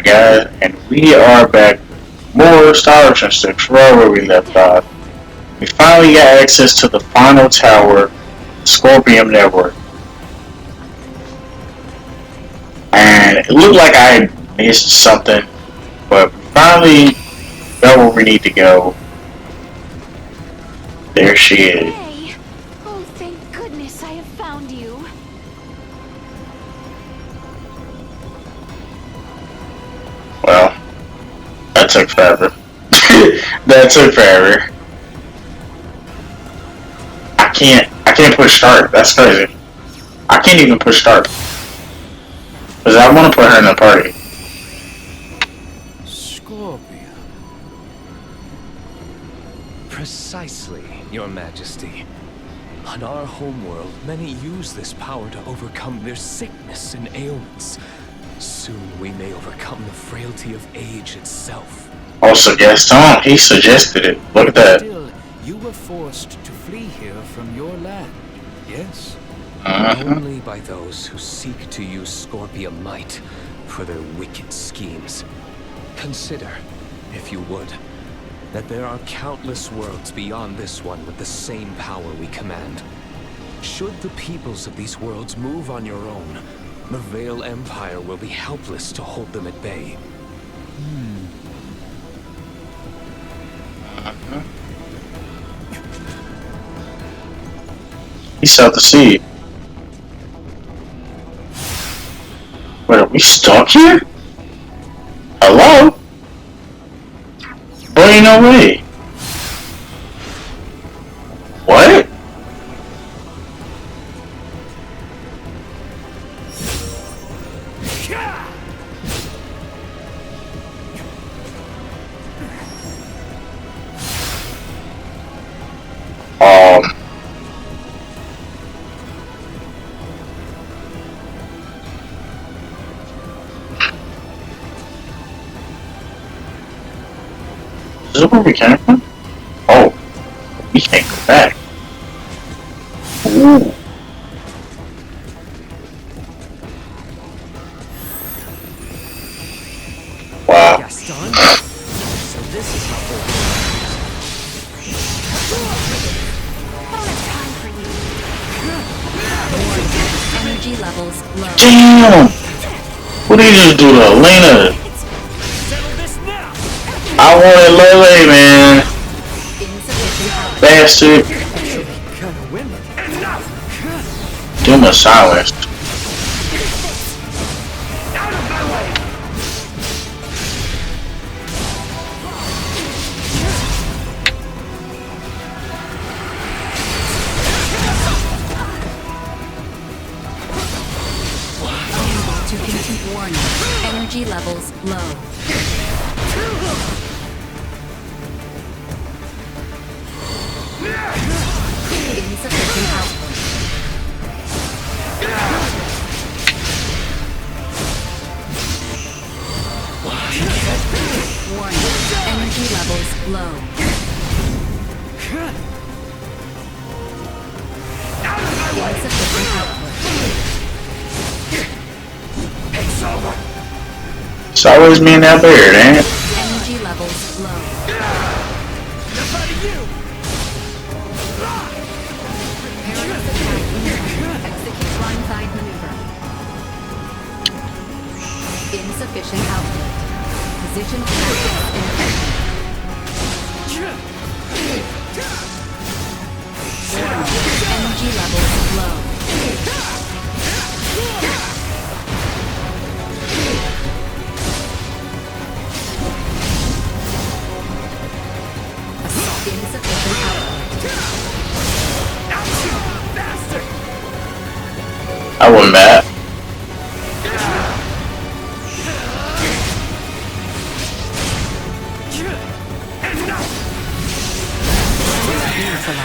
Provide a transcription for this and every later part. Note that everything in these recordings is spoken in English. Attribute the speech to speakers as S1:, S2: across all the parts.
S1: Alright guys, and we are back. More Star Ocean 6, right where we left off. We finally got access to the final tower, Scorpion Network. And it looked like I missed something, but we finally got where we need to go. There she is.
S2: Hey! Oh, thank goodness I have found you.
S1: Well, that took forever. That took forever. I can't push start. That's crazy. I can't even push start. Because I want to put her in the party.
S3: Scorpion. Precisely, Your Majesty. On our homeworld, many use this power to overcome their sickness and ailments. Soon we may overcome the frailty of age itself.
S1: Also, Gaston, he suggested it. Look at that.
S4: Still, you were forced to flee here from your land, yes?
S3: Only by those who seek to use Scorpion might for their wicked schemes. Consider, if you would, that there are countless worlds beyond this one with the same power we command. Should the peoples of these worlds move on your own, the Veil Empire will be helpless to hold them at bay.
S1: He sought the sea. Wait, are we stuck here? Hello? Boy, ain't no way. What? Is this where we came from? Oh, we can't go back. Ooh. Wow.
S3: Gaston? So this is how
S2: Time for you. Energy levels low.
S1: Damn! What did you just do to Elena? I wanted Lele, man. Bastard. Doom of silence.
S2: To continue warning. Energy levels low. Insufficient output. Warning. Energy levels low. Insufficient output.
S1: It's always me and Albaird, ain't it?
S2: Energy levels low. Execute blindside maneuver. Insufficient output. Position tactics ineffective. Energy levels low. Insufficient output.
S1: I wasn't mad.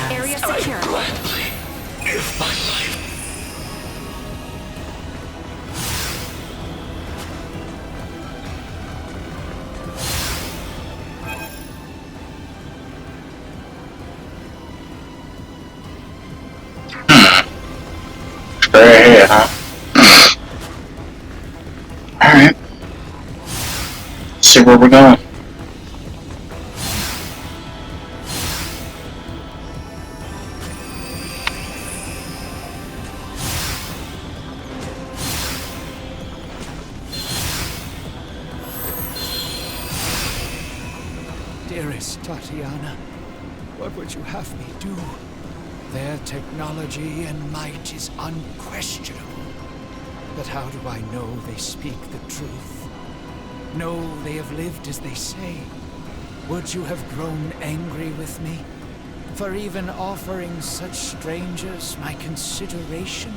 S2: Area secure.
S3: gladly give my life.
S1: Straight ahead, huh? Alright. see where we're going.
S4: Dearest Tatiana, what would you have me do? Their technology and might is unquestionable. But how do I know they speak the truth? Know they have lived as they say? Would you have grown angry with me for even offering such strangers my consideration?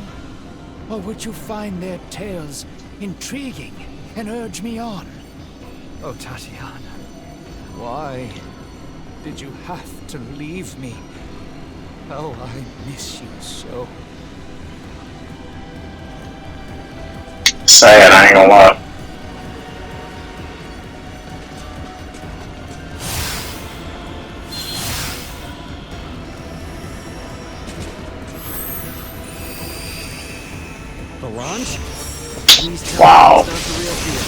S4: Or would you find their tales intriguing and urge me on? Oh, Tatiana, why did you have to leave me? Oh, I miss you so.
S1: Sad, I ain't gonna lie.
S3: The launch?
S1: Wow.
S3: Not the real deal.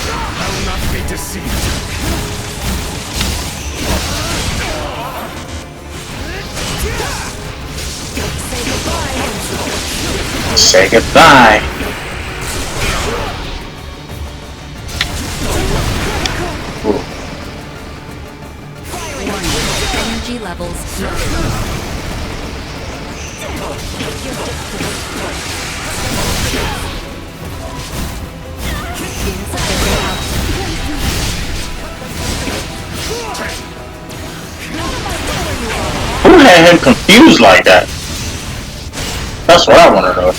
S3: I will not be deceived.
S1: Say goodbye. Ooh.
S2: Energy levels low. Insufficient
S1: Who had him confused like that? That's what I want to know.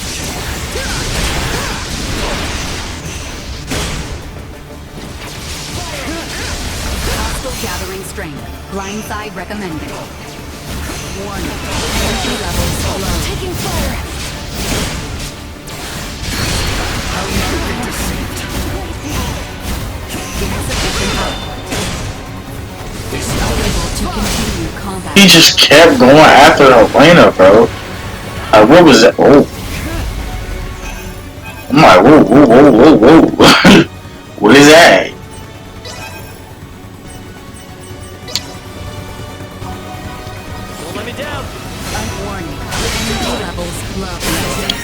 S2: Hostile gathering strength. Blindside recommended. Warning. Energy levels low. Taking fire.
S3: I will not be deceived.
S2: Insufficient output. Unable to continue combat.
S1: He just kept going after Elena, bro. What was that? Oh. I'm like, whoa, whoa, whoa, whoa, whoa. What is that?
S3: Don't let me down.
S2: Warning. Energy levels low.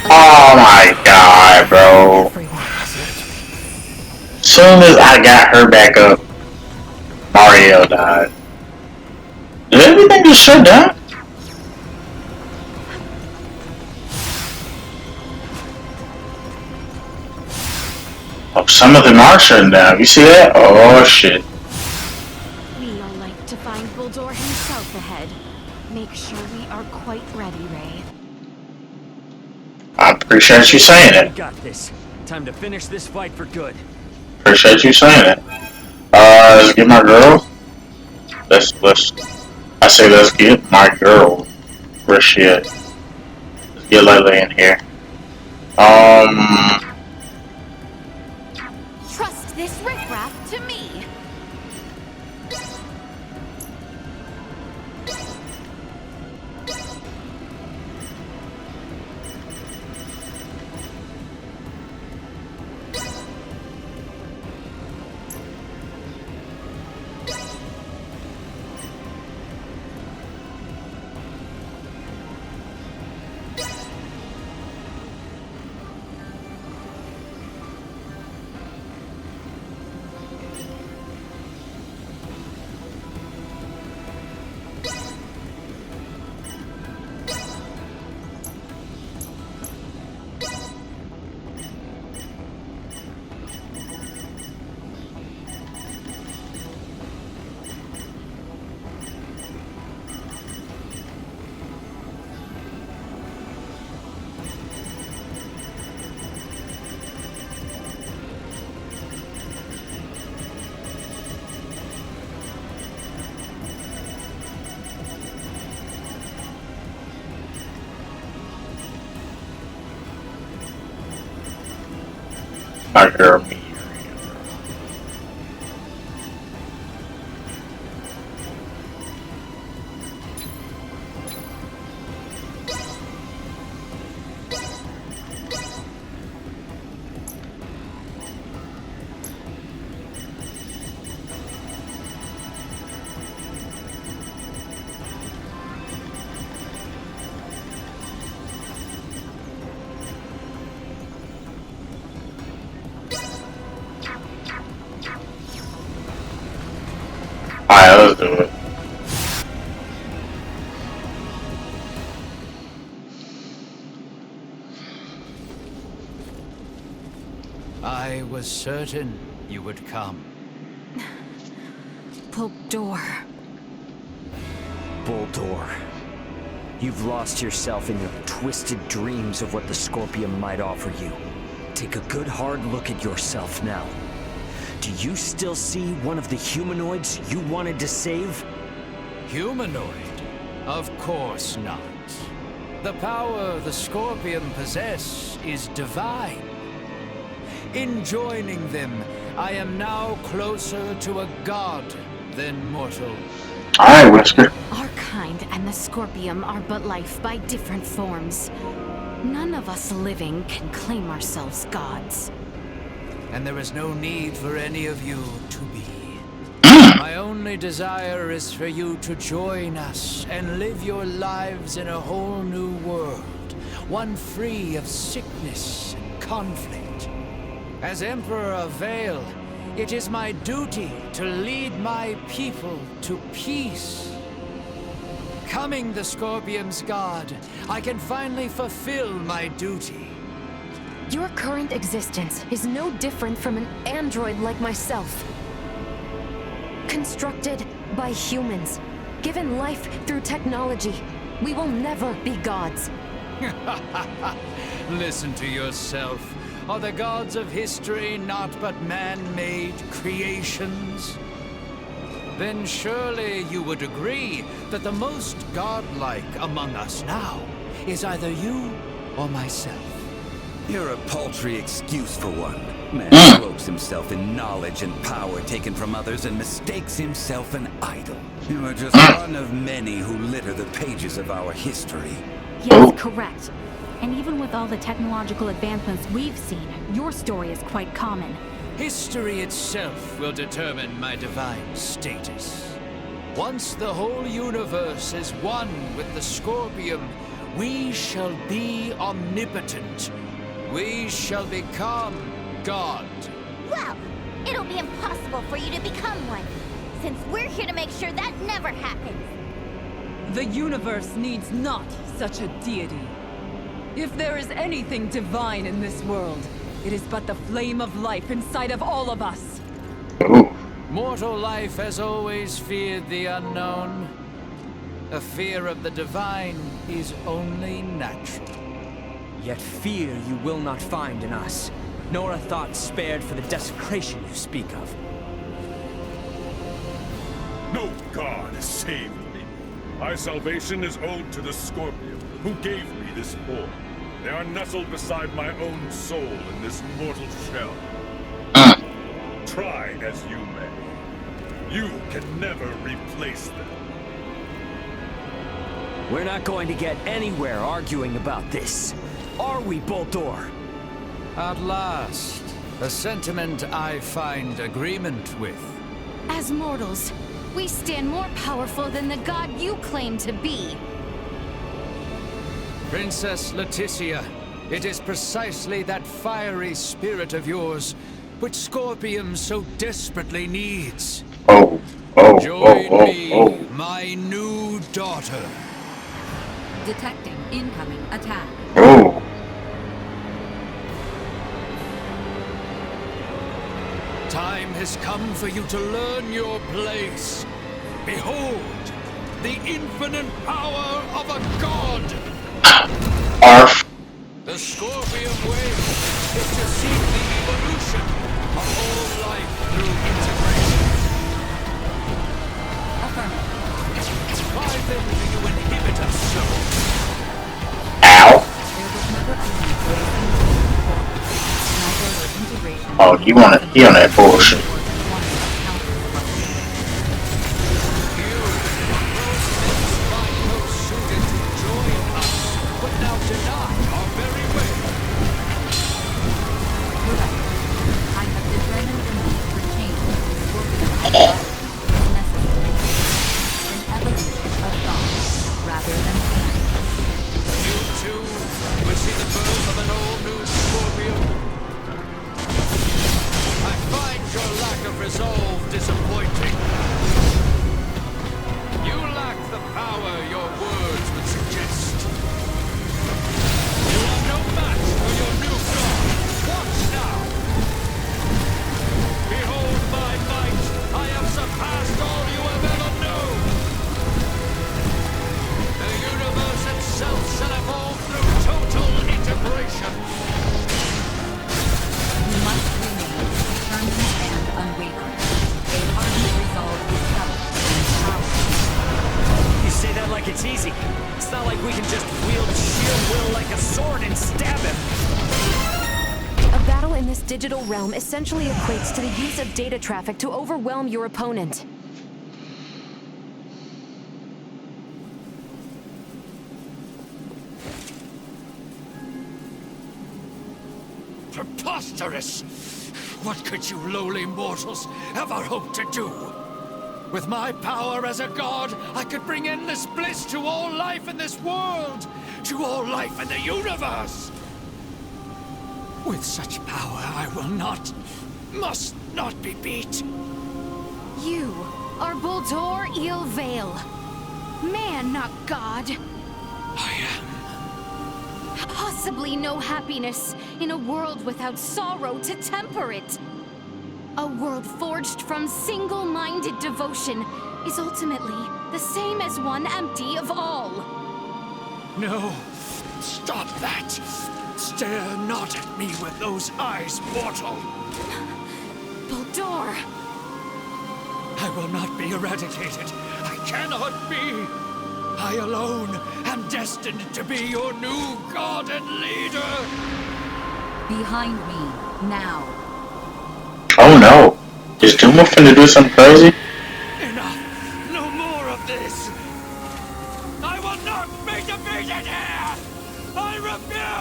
S1: Oh my god, bro. Soon as I got her back up, Mario died. Did everything just shut down? Oh, some of them are shutting down. You see that? Oh shit.
S5: We are like to find Bulldor himself ahead. Make sure we are quite ready, Ray.
S1: I appreciate you saying it.
S3: Got this. Time to finish this fight for good.
S1: Appreciate you saying it. Let's get my girl. I say let's get my girl. Where she at? Let's get Lele in here.
S5: Trust this riffraff to me.
S1: my girl me. does do it.
S4: I was certain you would come.
S5: Bulldor.
S6: Bulldor. You've lost yourself in your twisted dreams of what the Scorpion might offer you. Take a good hard look at yourself now. Do you still see one of the humanoids you wanted to save?
S4: Humanoid? Of course not. The power the Scorpion possess is divine. In joining them, I am now closer to a god than mortal.
S1: Alright, Whisker.
S5: Our kind and the Scorpion are but life by different forms. None of us living can claim ourselves gods.
S4: And there is no need for any of you to be. My only desire is for you to join us and live your lives in a whole new world, one free of sickness and conflict. As Emperor of Vale, it is my duty to lead my people to peace. Becoming the Scorpion's god, I can finally fulfill my duty.
S5: Your current existence is no different from an android like myself. Constructed by humans, given life through technology, we will never be gods.
S4: Listen to yourself. Are the gods of history not but man-made creations? Then surely you would agree that the most godlike among us now is either you or myself.
S7: You're a paltry excuse for one. Man cloaks himself in knowledge and power taken from others and mistakes himself an idol. You are just one of many who litter the pages of our history.
S2: Yes, correct. And even with all the technological advancements we've seen, your story is quite common.
S4: History itself will determine my divine status. Once the whole universe is one with the Scorpion, we shall be omnipotent. We shall become God.
S8: Well, it'll be impossible for you to become one, since we're here to make sure that never happens.
S9: The universe needs not such a deity. If there is anything divine in this world, it is but the flame of life inside of all of us.
S1: Ooh.
S4: Mortal life has always feared the unknown. A fear of the divine is only natural.
S6: Yet fear you will not find in us, nor a thought spared for the desecration you speak of.
S10: No god has saved me. My salvation is owed to the Scorpion, who gave me this form. They are nestled beside my own soul in this mortal shell. Try as you may, you can never replace them.
S6: We're not going to get anywhere arguing about this. Are we, Bulldor?
S4: At last, a sentiment I find agreement with.
S5: As mortals, we stand more powerful than the god you claim to be.
S4: Princess Laeticia, it is precisely that fiery spirit of yours which Scorpion so desperately needs. Join me, my new daughter.
S2: Detecting incoming attack.
S4: Time has come for you to learn your place. Behold, the infinite power of a god!
S1: Arf.
S4: The Scorpion way is to seek the evolution of all life through integration.
S2: Affirmative.
S4: Why then do you inhibit us so?
S1: Ow.
S2: There was never a need for neither were integration.
S1: Oh, you want to hear that bullshit?
S4: Your life
S5: this digital realm essentially equates to the use of data traffic to overwhelm your opponent.
S4: Preposterous! What could you lowly mortals ever hope to do? With my power as a god, I could bring endless bliss to all life in this world, to all life in the universe! With such power, I will not, must not be beat.
S5: You are Buldur Ilvail. Man, not god.
S4: I am.
S5: Possibly no happiness in a world without sorrow to temper it. A world forged from single-minded devotion is ultimately the same as one empty of all.
S4: No, stop that. Stare not at me with those eyes, mortal.
S5: Buldur!
S4: I will not be eradicated. I cannot be. I alone am destined to be your new god and leader.
S9: Behind me, now.
S1: Oh no. Is Duma finna do something crazy?
S4: Enough. No more of this. I will not be defeated here. I refuse.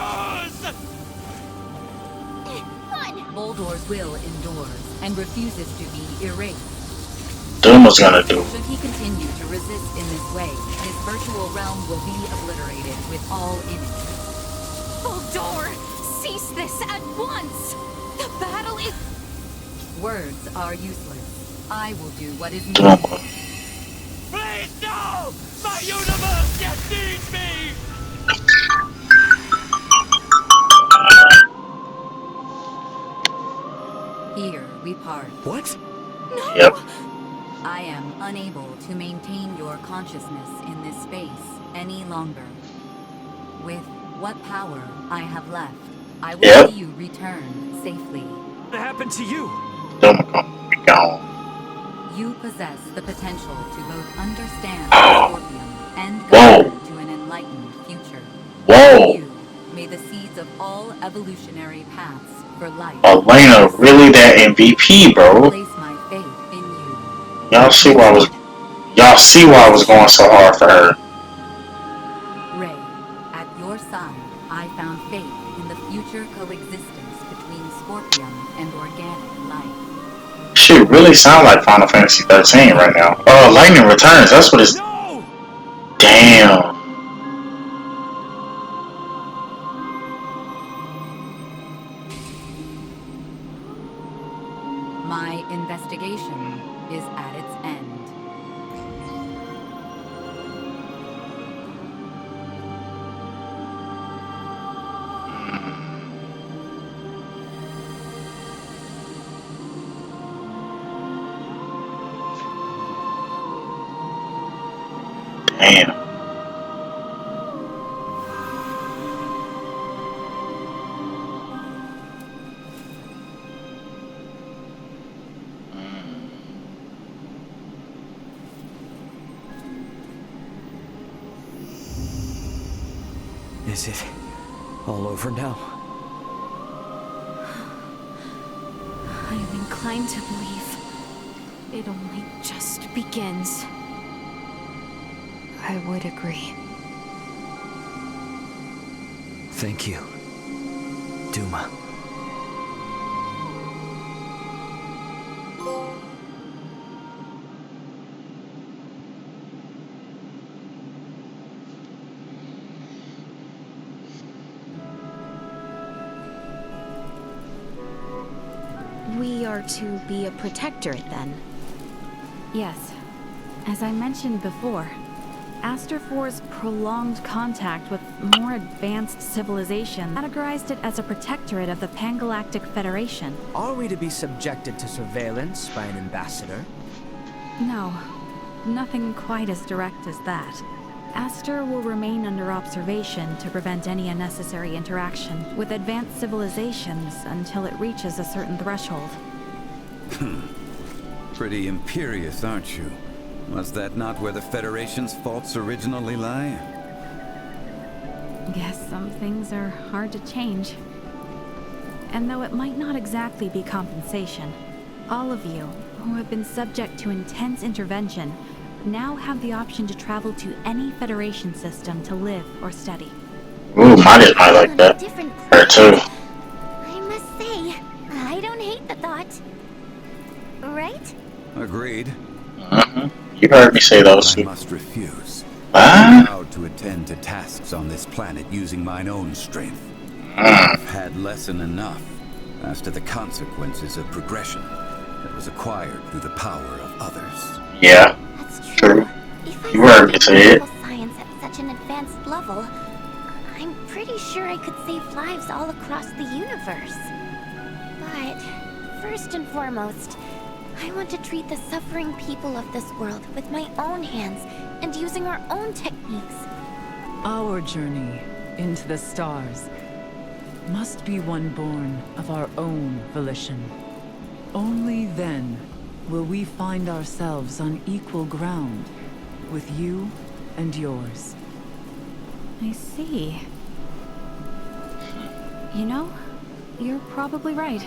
S9: Buldur's will endures and refuses to be erased.
S1: Duma's gonna do.
S9: Should he continue to resist in this way, his virtual realm will be obliterated with all in it.
S5: Buldur! Cease this at once! The battle is...
S9: Words are useless. I will do what is
S1: Duma.
S9: needed.
S4: Please, no! My universe yet needs me!
S9: Here we part.
S3: What?
S5: No!
S1: Yep.
S9: I am unable to maintain your consciousness in this space any longer. With what power I have left, I will
S1: Yep.
S9: see you return safely.
S6: What happened to you?
S1: Duma gonna be gone.
S9: You possess the potential to both understand the Scorpion and
S1: Whoa.
S9: guide to an enlightened future.
S1: Whoa.
S9: You may the seeds of all evolutionary paths for life.
S1: Elena really that MVP, bro.
S9: Place my faith in you.
S1: Y'all see why I was going so hard for her.
S9: Ray, at your side, I found faith in the future coexistence between Scorpion and organic life.
S1: Shit really sound like Final Fantasy 13 right now. Oh, Lightning Returns, that's what it's...
S6: No!
S1: Damn.
S9: My investigation is at its end.
S1: Damn.
S6: Is it all over now?
S5: I am inclined to believe it only just begins. I would agree.
S6: Thank you, Duma.
S5: We are to be a protectorate, then?
S2: Yes. As I mentioned before, Aster 4's prolonged contact with more advanced civilization categorized it as a protectorate of the Pangalactic Federation.
S11: Are we to be subjected to surveillance by an ambassador?
S2: No, nothing quite as direct as that. Aster will remain under observation to prevent any unnecessary interaction with advanced civilizations until it reaches a certain threshold.
S7: Pretty imperious, aren't you? Was that not where the Federation's faults originally lie?
S2: Guess some things are hard to change. And though it might not exactly be compensation, all of you, who have been subject to intense intervention, now have the option to travel to any Federation system to live or study.
S1: Ooh, might like that. Her too.
S8: I must say, I don't hate the thought. Right?
S7: Agreed.
S1: You heard me say those.
S7: I must refuse.
S1: What?
S7: I'm proud to attend to tasks on this planet using mine own strength. I've had lesson enough as to the consequences of progression that was acquired through the power of others.
S1: Yeah.
S8: That's
S1: true.
S8: If
S1: You heard me say it.
S8: Science at such an advanced level, I'm pretty sure I could save lives all across the universe. But first and foremost, I want to treat the suffering people of this world with my own hands and using our own techniques.
S9: Our journey into the stars must be one born of our own volition. Only then will we find ourselves on equal ground with you and yours.
S2: I see. You know, you're probably right.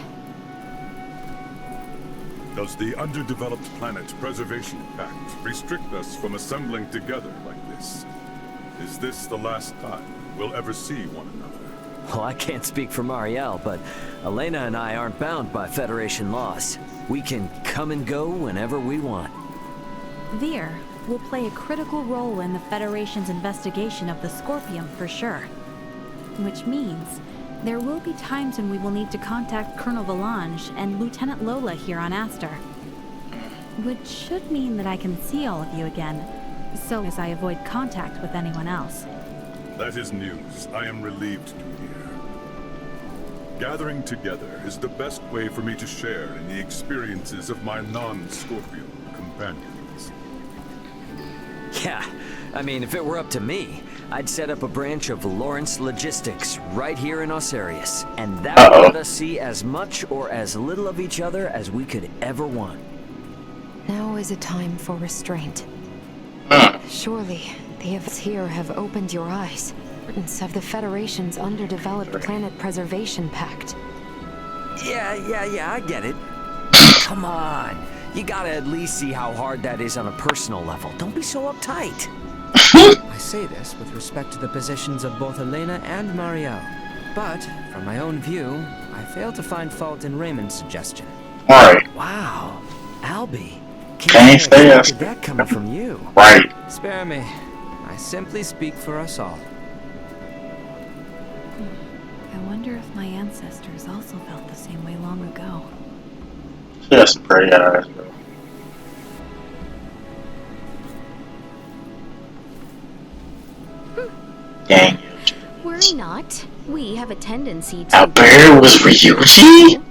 S10: Does the Underdeveloped Planet Preservation Pact restrict us from assembling together like this? Is this the last time we'll ever see one another?
S6: Well, I can't speak for Marielle, but Elena and I aren't bound by Federation laws. We can come and go whenever we want.
S2: Veer will play a critical role in the Federation's investigation of the Scorpium for sure. Which means there will be times when we will need to contact Colonel Valange and Lieutenant Lola here on Aster. Which should mean that I can see all of you again, so as I avoid contact with anyone else.
S10: That is news I am relieved to hear. Gathering together is the best way for me to share in the experiences of my non-Scorpio companions.
S6: Yeah, I mean, if it were up to me, I'd set up a branch of Lawrence Logistics right here in Osiris, and that would let us see as much or as little of each other as we could ever want.
S12: Now is a time for restraint. Surely, the events here have opened your eyes. Of the Federation's Underdeveloped Planet Preservation Pact.
S6: Yeah, I get it. Come on. You gotta at least see how hard that is on a personal level. Don't be so uptight.
S11: I say this with respect to the positions of both Elena and Marielle. But, from my own view, I fail to find fault in Raymond's suggestion.
S1: Right.
S6: Wow. Albie.
S1: Can't say
S6: Where did that come from you?
S1: Right.
S11: Spare me. I simply speak for us all.
S2: I wonder if my ancestors also felt the same way long ago.
S1: She has some pretty eyes, bro. Dang it.
S5: Worry not. We have a tendency to...
S1: Albaird was Ryuji?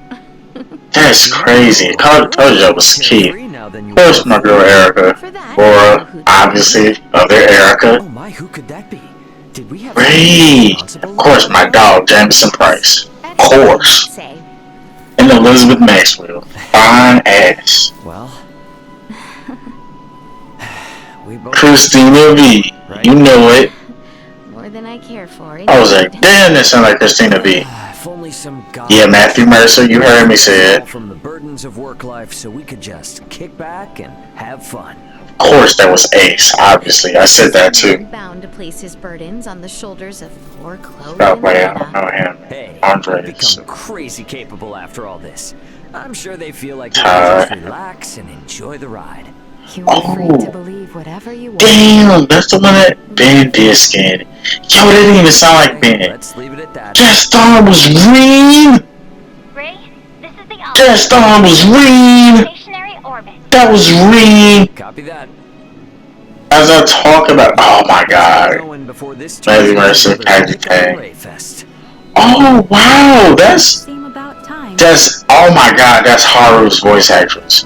S1: That's crazy. I told you that was key. Of course, my girl Erica. Or, obviously, other Erica.
S6: Oh my, who could that be? Did we have
S1: Ray! Of course, my dog, Jameson Price. Of course. And Elizabeth Maxwell. Fine ass.
S6: Well... we both...
S1: Christina V.
S6: Right?
S1: You know it.
S5: More than I care for.
S1: I was like, damn, that sound like Christina V.
S6: If only some god...
S1: Yeah, Matthew Mercer, you heard me say it.
S6: ...from the burdens of work life so we could just kick back and have fun.
S1: Of course, that was Ace, obviously. I said that too.
S5: Bound to place his burdens on the shoulders of poor Chloe
S1: Stop
S5: and
S1: playing, I don't
S5: Elena.
S1: know him.
S6: Hey,
S1: Andre
S6: I've
S1: is...
S6: become crazy capable after all this. I'm sure they feel like they can just relax and enjoy the ride.
S12: You are free to believe whatever you want.
S1: Damn, that's the one that Ben did skin. Yo, that didn't even sound like Ben.
S6: Let's leave it at that.
S1: Gaston was green!
S8: Ray, this is the
S1: Gaston was green!
S8: stationary orbit.
S1: That was green!
S6: Copy that.
S1: As I talk about, oh my god. Matthew Mercer, Patrick Tang. Oh wow, that's, oh my god, that's Haru's voice actress.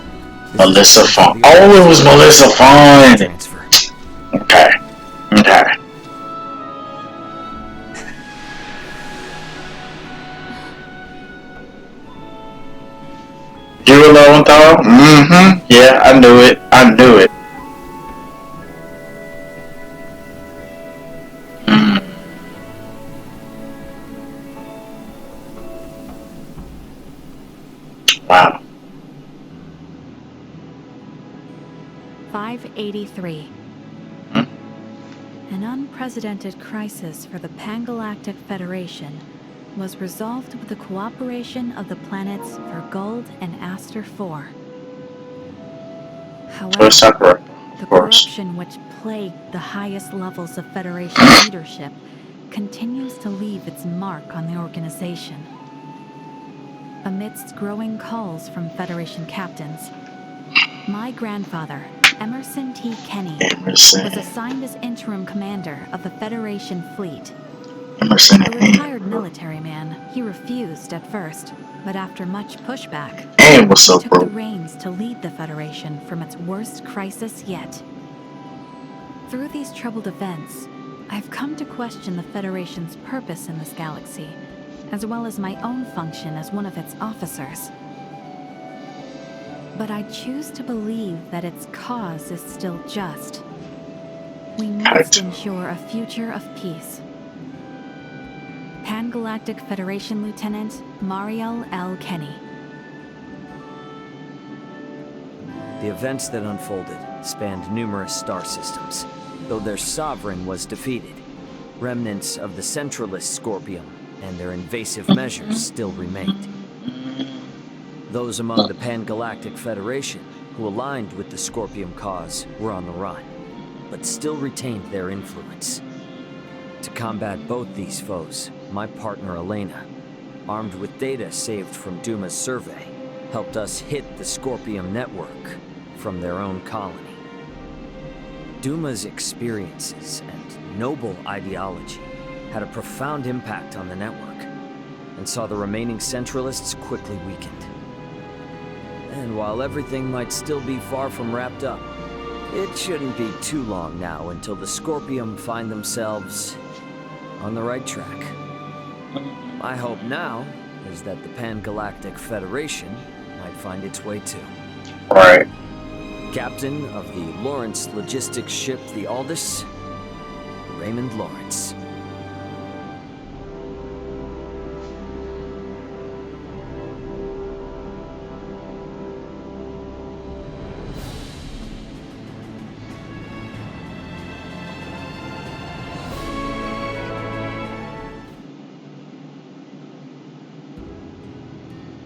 S1: Melissa Fon. Oh, it was Melissa Fon! Okay. Okay. You were Lowenthal? Mm-hmm. Yeah, I knew it. I knew it. Wow.
S2: 583. An unprecedented crisis for the Pan-Galactic Federation was resolved with the cooperation of the planets Vergold and Aster 4. However,
S1: Separate,
S2: the
S1: of course.
S2: corruption which plagued the highest levels of Federation leadership continues to leave its mark on the organization. Amidst growing calls from Federation captains, my grandfather, Emerson T. Kenny, was assigned as interim commander of the Federation fleet.
S1: Emerson.
S2: A retired military man, he refused at first, but after much pushback,
S1: And what's
S2: he
S1: up,
S2: took
S1: bro?
S2: the reins to lead the Federation from its worst crisis yet. Through these troubled events, I've come to question the Federation's purpose in this galaxy, as well as my own function as one of its officers. But I choose to believe that its cause is still just. We must ensure a future of peace. Pan-Galactic Federation Lieutenant Mariel L. Kenny.
S6: The events that unfolded spanned numerous star systems, though their sovereign was defeated. Remnants of the centralist Scorpium and their invasive measures still remained. Those among the Pan-Galactic Federation who aligned with the Scorpium cause were on the run, but still retained their influence. To combat both these foes, my partner Elena, armed with data saved from Duma's survey, helped us hit the Scorpium network from their own colony. Duma's experiences and noble ideology had a profound impact on the network, and saw the remaining Centralists quickly weakened. And while everything might still be far from wrapped up, it shouldn't be too long now until the Scorpium find themselves on the right track. My hope now is that the Pan-Galactic Federation might find its way too.
S1: Right.
S6: Captain of the Lawrence logistics ship the Aldous, Raymond Lawrence.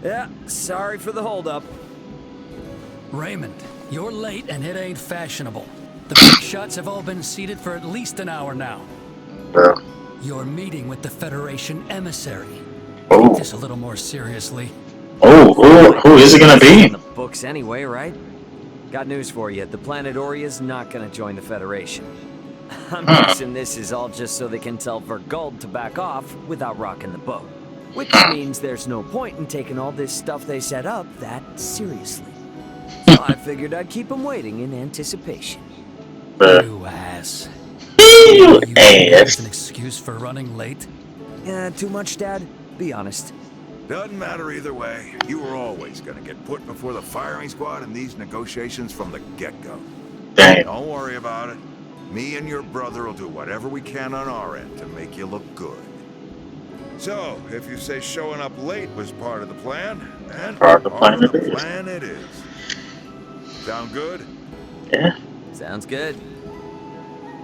S6: Yeah, sorry for the holdup.
S13: Raymond, you're late and it ain't fashionable. The big shots have all been seated for at least an hour now.
S1: Yeah.
S13: You're meeting with the Federation emissary.
S1: Oh.
S13: Take this a little more seriously.
S1: Oh, who is it gonna be?
S6: In the books anyway, right? Got news for you. The planet Oria's not gonna join the Federation. I'm guessing this is all just so they can tell Vergold to back off without rocking the boat. Which means there's no point in taking all this stuff they set up that seriously. So I figured I'd keep them waiting in anticipation.
S13: You ass.
S1: You
S13: As an excuse for running late?
S6: Yeah, too much, Dad? Be honest.
S14: Doesn't matter either way. You were always gonna get put before the firing squad in these negotiations from the get-go.
S1: Damn.
S14: Don't worry about it. Me and your brother will do whatever we can on our end to make you look good. So, if you say showing up late was part of the plan, then
S1: Part of the
S14: plan it is. Sound good?
S1: Yeah.
S6: Sounds good.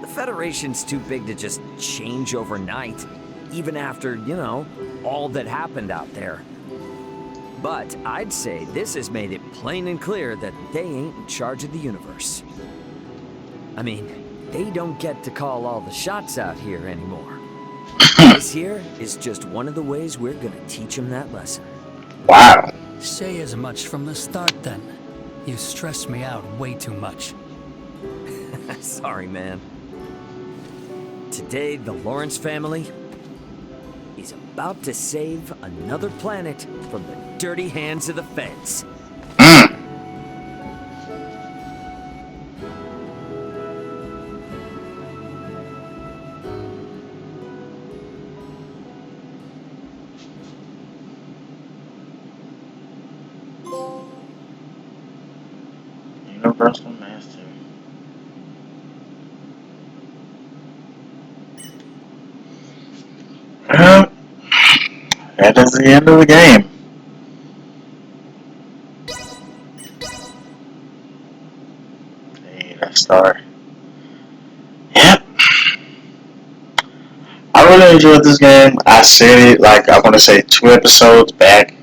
S6: The Federation's too big to just change overnight, even after, you know, all that happened out there. But I'd say this has made it plain and clear that they ain't in charge of the universe. I mean, they don't get to call all the shots out here anymore. This here is just one of the ways we're gonna teach them that lesson.
S1: Wow.
S13: Say as much from the start then. You stress me out way too much.
S6: Sorry, man. Today, the Lawrence family is about to save another planet from the dirty hands of the feds.
S1: Universal Master. Well, that is the end of the game. enjoyed this game. I said it like I want to say 2 episodes back,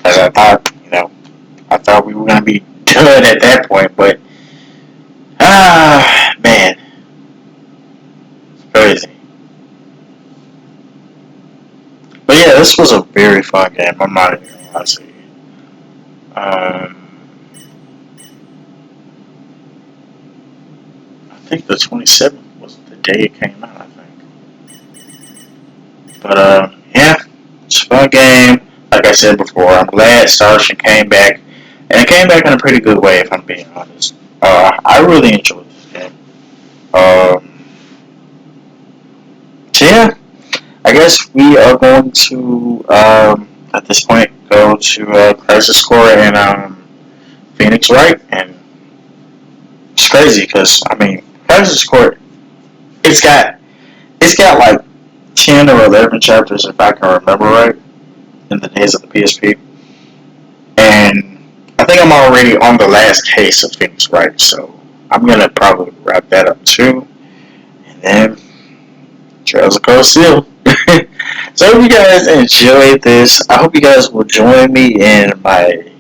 S1: as I thought, I thought we were gonna be done at that point, but man, it's crazy. But yeah, this was a very fun game. I'm not even gonna lie to you. I think the 27th was the day it came out. I think. But yeah, it's a fun game. Like I said before, I'm glad Star Ocean came back, and it came back in a pretty good way. If I'm being honest, I really enjoyed this game. So yeah, I guess we are going to at this point go to Crisis Core and Phoenix Wright, and it's crazy because I mean Crisis Core, it's got like 10 or 11 chapters if I can remember right in the days of the PSP. And I think I'm already on the last case of Phoenix Wright, so I'm going to probably wrap that up too. And then, Trails of Cold Steel. So I hope you guys enjoyed this. I hope you guys will join me in my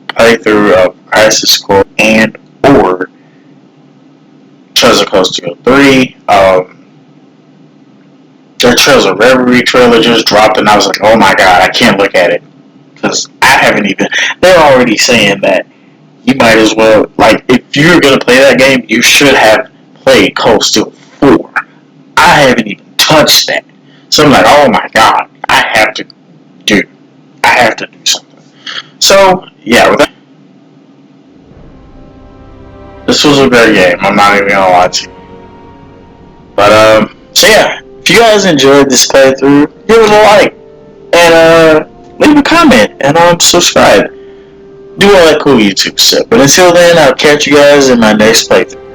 S1: playthrough of Crisis Core and or Trails of Cold Steel 3. The Trails of Reverie trailer just dropped, and I was like, oh my god, I can't look at it. Because I haven't even. They're already saying that you might as well. Like, if you're going to play that game, you should have played Cold Steel 4. I haven't even touched that. So I'm like, oh my god, I have to do something. So, yeah, with that, this was a great game. I'm not even going to lie to you. But, so yeah, if you guys enjoyed this playthrough, give it a like. And, leave a comment. And, subscribe. Do all that cool YouTube stuff. But until then, I'll catch you guys in my next playthrough.